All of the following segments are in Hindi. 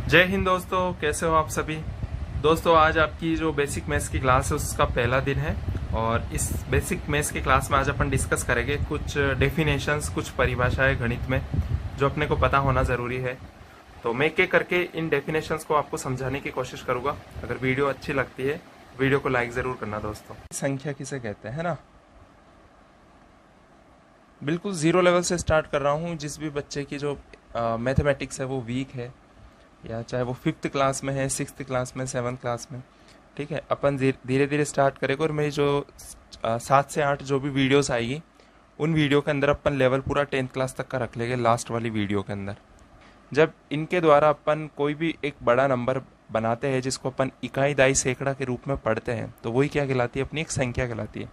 जय हिंद दोस्तों, कैसे हो आप सभी। दोस्तों आज आपकी जो बेसिक मैथ्स की क्लास है उसका पहला दिन है और इस बेसिक मैथ्स की क्लास में आज अपन डिस्कस करेंगे कुछ डेफिनेशंस, कुछ परिभाषाएं गणित में जो अपने को पता होना ज़रूरी है। तो मैं एक एक करके इन डेफिनेशंस को आपको समझाने की कोशिश करूँगा। अगर वीडियो अच्छी लगती है वीडियो को लाइक ज़रूर करना दोस्तों। संख्या किसे कहते हैं ना, बिल्कुल ज़ीरो लेवल से स्टार्ट कर रहा हूँ। जिस भी बच्चे की जो मैथमेटिक्स है वो वीक है, या चाहे वो 5th क्लास में है, 6th क्लास में, 7th क्लास में, ठीक है, अपन धीरे धीरे स्टार्ट करेंगे। और मेरी जो 7 से 8 जो भी वीडियोस आएगी उन वीडियो के अंदर अपन लेवल पूरा 10th क्लास तक का रख लेंगे लास्ट वाली वीडियो के अंदर। जब इनके द्वारा अपन कोई भी एक बड़ा नंबर बनाते हैं जिसको अपन इकाई दाई सैकड़ा के रूप में पढ़ते हैं तो वही क्या कहलाती है, अपनी एक संख्या कहलाती है।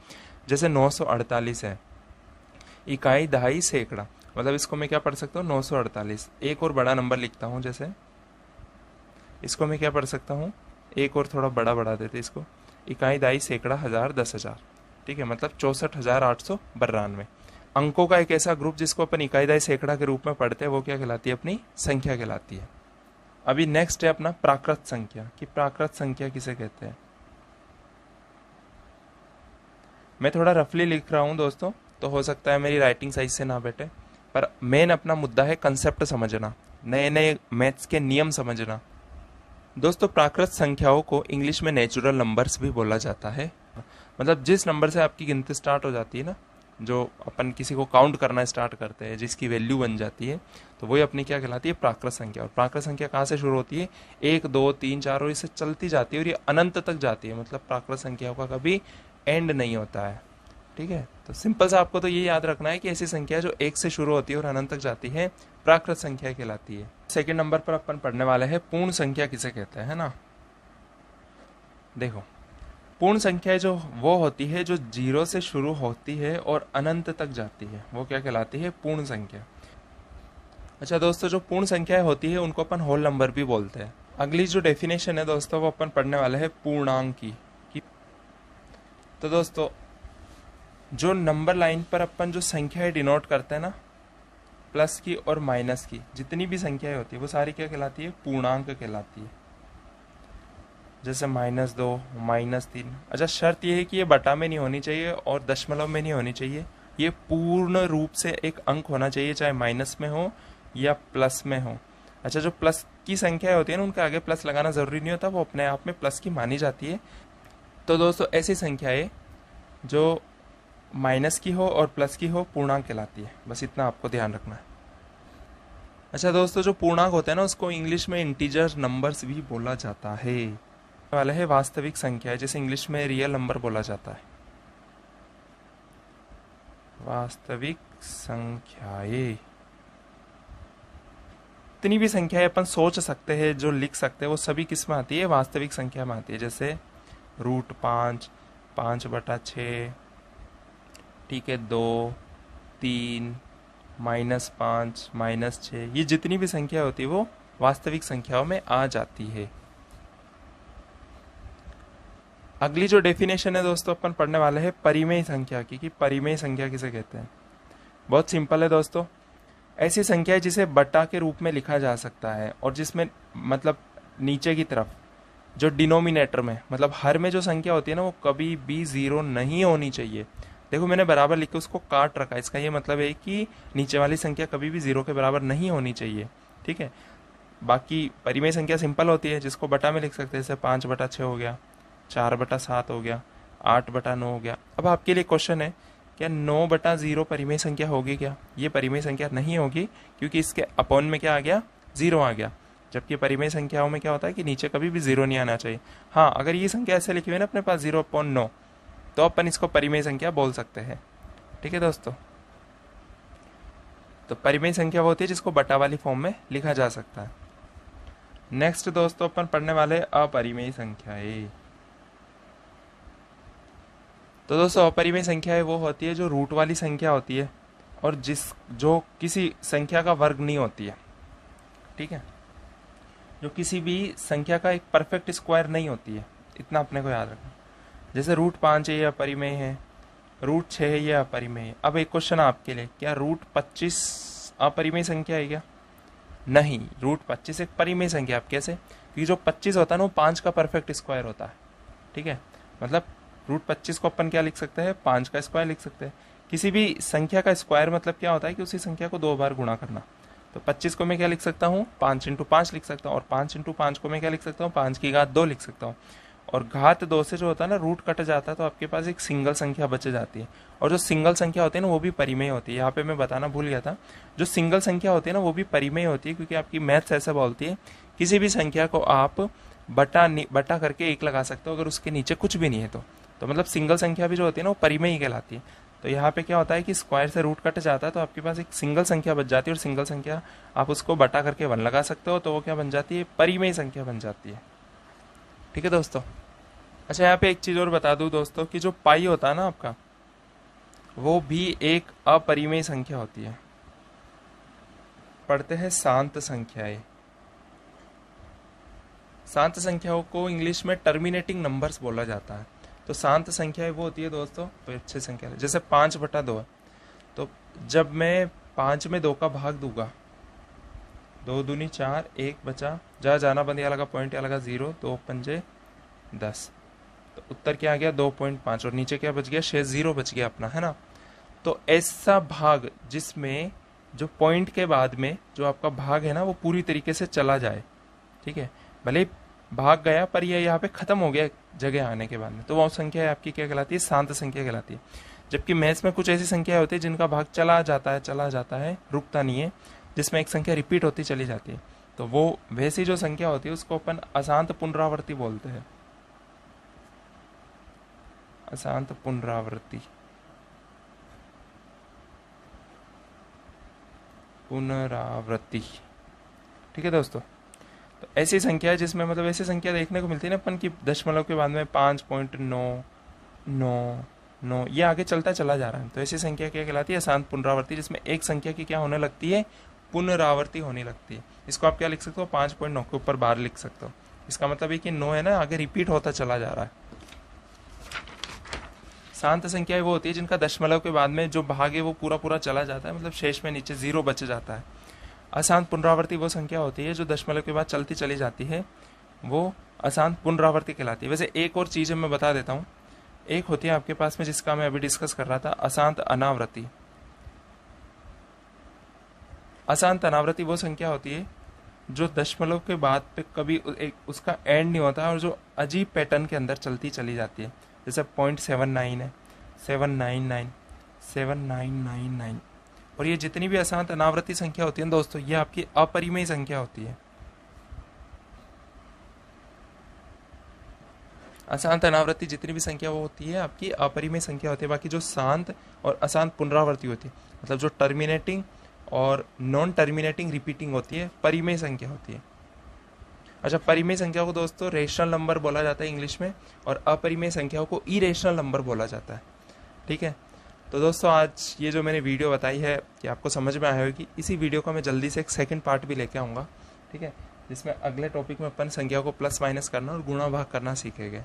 जैसे 948 है, इकाई दहाई सैकड़ा, मतलब इसको मैं क्या पढ़ सकता हूँ 948। एक और बड़ा नंबर लिखता हूँ, जैसे इसको मैं क्या पढ़ सकता हूँ, एक और थोड़ा बड़ा बढ़ा देते इसको, इकाई दाई सैकड़ा हजार 10,000, ठीक है, मतलब 64,892 अंकों का एक ऐसा ग्रुप जिसको अपन इकाई दाई सैकड़ा के रूप में पढ़ते हैं वो क्या कहलाती है, अपनी संख्या कहलाती है। अभी नेक्स्ट है अपना प्राकृत संख्या, कि प्राकृत संख्या किसे कहते हैं। मैं थोड़ा रफली लिख रहा हूँ दोस्तों, तो हो सकता है मेरी राइटिंग सही से ना बैठे, पर मेन अपना मुद्दा है कंसेप्ट समझना, नए नए मैथ्स के नियम समझना। दोस्तों प्राकृत संख्याओं को इंग्लिश में नेचुरल नंबर्स भी बोला जाता है। मतलब जिस नंबर से आपकी गिनती स्टार्ट हो जाती है ना, जो अपन किसी को काउंट करना स्टार्ट करते हैं, जिसकी वैल्यू बन जाती है, तो वही अपनी क्या कहलाती है, प्राकृत संख्या। और प्राकृत संख्या कहाँ से शुरू होती है, 1 2 3 4 और इससे चलती जाती है और ये अनंत तक जाती है। मतलब प्राकृत संख्याओं का कभी एंड नहीं होता है, ठीक है। तो सिंपल सा आपको तो ये याद रखना है कि ऐसी संख्या जो 1 से शुरू होती है और अनंत तक जाती है प्राकृत संख्या कहलाती है। सेकंड नंबर पर अपन पढ़ने वाले हैं पूर्ण संख्या किसे कहते हैं ना। देखो, पूर्ण संख्या जो वो होती है जो 0 से शुरू होती है और अनंत तक जाती है, वो क्या कहलाती है, पूर्ण संख्या। अच्छा दोस्तों, जो पूर्ण संख्याएं होती है उनको अपन होल नंबर भी बोलते हैं। अगली जो डेफिनेशन है दोस्तों वो अपन पढ़ने वाले हैं पूर्णांक की। तो दोस्तों जो नंबर लाइन पर अपन जो संख्याएं डिनोट करते हैं ना, प्लस की और माइनस की जितनी भी संख्याएं होती है वो सारी क्या कहलाती है, पूर्णांक कहलाती है। जैसे -2, -3। अच्छा शर्त ये है कि ये बटा में नहीं होनी चाहिए और दशमलव में नहीं होनी चाहिए, ये पूर्ण रूप से एक अंक होना चाहिए, चाहे माइनस में हो या प्लस में हो। अच्छा जो प्लस की संख्याएं होती है ना उनके आगे प्लस लगाना जरूरी नहीं होता, वो अपने आप में प्लस की मानी जाती है। तो दोस्तों ऐसी संख्याएं जो माइनस की हो और प्लस की हो पूर्णांक कहलाती है, बस इतना आपको ध्यान रखना है। अच्छा दोस्तों जो पूर्णांक होता है ना उसको इंग्लिश में इंटीजर नंबर्स भी बोला जाता है। वाला है वास्तविक संख्या है, जिसे इंग्लिश में रियल नंबर बोला जाता है। वास्तविक संख्याएं, इतनी भी संख्याएं अपन सोच सकते हैं जो लिख सकते हैं वो सभी किस में आती है, वास्तविक संख्या में आती है। जैसे √5, 5/6, ठीक है, 2 3 -5 -6, ये जितनी भी संख्या होती है वो वास्तविक संख्याओं में आ जाती है। अगली जो डेफिनेशन है दोस्तों अपन पढ़ने वाले हैं परिमेय संख्या की, कि परिमेय संख्या किसे कहते हैं। बहुत सिंपल है दोस्तों, ऐसी संख्या है जिसे बटा के रूप में लिखा जा सकता है और जिसमें मतलब नीचे की तरफ जो डिनोमिनेटर में, मतलब हर में जो संख्या होती है ना वो कभी भी 0 नहीं होनी चाहिए। देखो मैंने बराबर लिख के उसको काट रखा है, इसका ये मतलब है कि नीचे वाली संख्या कभी भी 0 के बराबर नहीं होनी चाहिए, ठीक है। बाकी परिमेय संख्या सिंपल होती है जिसको बटा में लिख सकते हैं, जैसे 5/6 हो गया, 4/7 हो गया, 8/9 हो गया। अब आपके लिए क्वेश्चन है, क्या 9/0 परिमेय संख्या होगी क्या? ये परिमेय संख्या नहीं होगी, क्योंकि इसके अपॉन में क्या आ गया, 0 आ गया। जबकि परिमेय संख्याओं में क्या होता है कि नीचे कभी भी 0 नहीं आना चाहिए। हाँ अगर ये संख्या ऐसे लिखी हुई है ना अपने पास 0/9, तो अपन इसको परिमेय संख्या बोल सकते हैं, ठीक है दोस्तों। तो परिमेय संख्या वो होती है जिसको बटा वाली फॉर्म में लिखा जा सकता है। नेक्स्ट दोस्तों अपन पढ़ने वाले अपरिमेय संख्याएं। तो दोस्तों अपरिमेय संख्याएं वो होती है जो रूट वाली संख्या होती है और जो किसी संख्या का वर्ग नहीं होती है, ठीक है, जो किसी भी संख्या का एक परफेक्ट स्क्वायर नहीं होती है, इतना अपने को याद रखना। जैसे √5 है ये अपरिमेय है, √6 है ये अपरिमेय है। अब एक क्वेश्चन आपके लिए, क्या √25 अपरिमेय संख्या है क्या? नहीं, रूट 25 एक परिमेय संख्या। आप कैसे? क्योंकि जो 25 होता है ना वो 5 का परफेक्ट स्क्वायर होता है। ठीक है, मतलब रूट 25 को अपन क्या लिख सकते हैं? 5 का स्क्वायर लिख सकते हैं। किसी भी संख्या का स्क्वायर मतलब क्या होता है कि उसी संख्या को 2 बार गुणा करना। तो 25 को मैं क्या लिख सकता हूँ? 5 × 5 लिख सकता हूँ। और 5 × 5 को मैं क्या लिख सकता हूँ? 5 की घात 2 लिख सकता हूँ। और घात 2 से जो होता है ना रूट कट जाता है, तो आपके पास एक सिंगल संख्या बच जाती है। और जो सिंगल संख्या होती है ना वो भी परिमेय होती है। यहाँ पे मैं बताना भूल गया था, जो सिंगल संख्या होती है ना वो भी परिमेय होती है, क्योंकि आपकी मैथ्स ऐसा बोलती है किसी भी संख्या को आप बटा करके 1 लगा सकते हो अगर उसके नीचे कुछ भी नहीं है तो मतलब सिंगल संख्या भी जो होती है ना वो परिमेय ही कहलाती है। तो यहाँ पे क्या होता है कि स्क्वायर से रूट कट जाता है, तो आपके पास एक सिंगल संख्या बच जाती है, और सिंगल संख्या आप उसको बटा करके 1 लगा सकते हो, तो वो क्या बन जाती है? परिमेय संख्या बन जाती है। ठीक है दोस्तों। अच्छा, यहाँ पे एक चीज और बता दूं दोस्तों कि जो पाई होता है ना आपका, वो भी एक अपरिमेय संख्या होती है। पढ़ते हैं शांत संख्याएं। शांत संख्याओं को इंग्लिश में टर्मिनेटिंग नंबर्स बोला जाता है। तो शांत संख्याएं वो होती है दोस्तों, तो अच्छी संख्या है, जैसे 5/2 है। तो जब मैं 5 में 2 का भाग दूंगा, 2 दूनी 4, 1 बचा, जहाँ जाना बंद या लगा पॉइंट या लगा 0, 2 पंजे 10, तो उत्तर क्या आ गया? 2.5। और नीचे क्या बच गया? शेष 0 बच गया अपना, है ना। तो ऐसा भाग जिसमें जो पॉइंट के बाद में जो आपका भाग है ना वो पूरी तरीके से चला जाए। ठीक है, भले ही भाग गया पर ये यहाँ पे खत्म हो गया जगह आने के बाद में, तो वो संख्या आपकी क्या कहलाती है? शांत संख्या कहलाती है। जबकि मैथ्स में कुछ ऐसी संख्या होती है जिनका भाग चला जाता है, रुकता नहीं है, जिसमें एक संख्या रिपीट होती चली जाती है, तो वो वैसी जो संख्या होती है उसको अपन अशांत पुनरावृत्ति बोलते हैं। अशांत पुनरावृत्ति, ठीक है दोस्तों। तो ऐसी संख्या है जिसमें मतलब ऐसी संख्या देखने को मिलती है ना अपन की दशमलव के बाद में 5.999 ये आगे चलता चला जा रहा है, तो ऐसी संख्या क्या कहलाती है? अशांत पुनरावृत्ति, जिसमें एक संख्या की क्या होने लगती है? पुनरावृत्ति होने लगती है। इसको आप क्या लिख सकते हो? 5.9 के ऊपर बार लिख सकते हो। इसका मतलब है कि 9 है ना आगे रिपीट होता चला जा रहा है। शांत संख्याएं वो होती है जिनका दशमलव के बाद में जो भाग है वो पूरा चला जाता है, मतलब शेष में नीचे 0 बच जाता है। अशांत पुनरावृत्ति वो संख्या होती है जो दशमलव के बाद चलती चली जाती है, वो अशांत पुनरावृत्ति कहलाती है। वैसे एक और चीज मैं बता देता हूँ, एक होती है आपके पास में जिसका मैं अभी डिस्कस कर रहा था, अशांत अनावृत्ति। अशांत अनावृत्ति वो संख्या होती है जो दशमलव के बाद पे कभी उसका एंड नहीं होता और जो अजीब पैटर्न के अंदर चलती चली जाती है, जैसे 0.79 है, 799, 7999। और ये जितनी भी अशांत अनावृत्ति संख्या होती है दोस्तों, ये आपकी अपरिमेय संख्या होती है। अशांत अनावृत्ति जितनी भी संख्या वो होती है आपकी अपरिमेय संख्या होती है। बाकी जो शांत और अशांत पुनरावृत्ति होती है, मतलब जो टर्मिनेटिंग और नॉन टर्मिनेटिंग रिपीटिंग होती है, परिमेय संख्या होती है। अच्छा, परिमेय संख्या को दोस्तों रेशनल नंबर बोला जाता है इंग्लिश में, और अपरिमेय संख्याओं को इरेशनल नंबर बोला जाता है। ठीक है, तो दोस्तों आज ये जो मैंने वीडियो बताई है कि आपको समझ में आया होगी। इसी वीडियो का मैं जल्दी से एक सेकंड पार्ट भी लेके आऊँगा, ठीक है, जिसमें अगले टॉपिक में अपन संख्या को प्लस माइनस करना और गुणा भाग करना सीखेंगे।